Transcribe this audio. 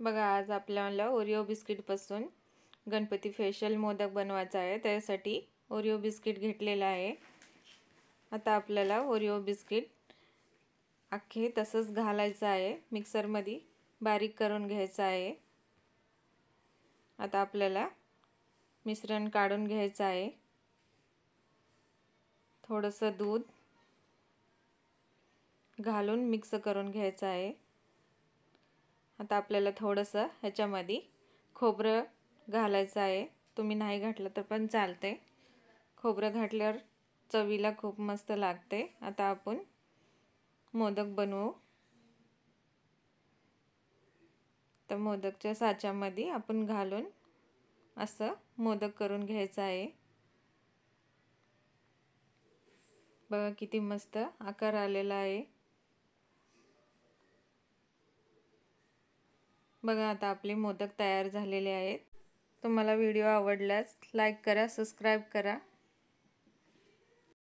बघा, आज आपल्याला ओरिओ बिस्किटपासून गणपती फेशियल मोदक बनवायचा आहे। त्यासाठी ओरिओ बिस्किट घेतलेला आहे। आता आपल्याला ओरिओ बिस्किट अख्खे तसंच घालायचं आहे, मिक्सरमध्ये बारीक करून घ्यायचं आहे। आता आपल्याला मिश्रण काढून घ्यायचं आहे। थोडंसं दूध घालून मिक्स करून घ्यायचं आहे। आता आपल्याला थोडंसं ह्याच्यामध्ये खोबरं घालायचं आहे। तुम्ही नाही घातलं तर पण चालते। खोबरं घातल्यावर चवीला खूप मस्त लागते। आता आपण मोदक बनवू। तर मोदकच्या साच्यामध्ये आपण घालून असं मोदक करून घ्यायचं आहे। बघा किती मस्त आकार आलेला आहे। बघा, आता आपले मोदक तयार झालेले आहेत। तुम्हाला व्हिडिओ आवडल्यास लाईक करा, सबस्क्राईब करा।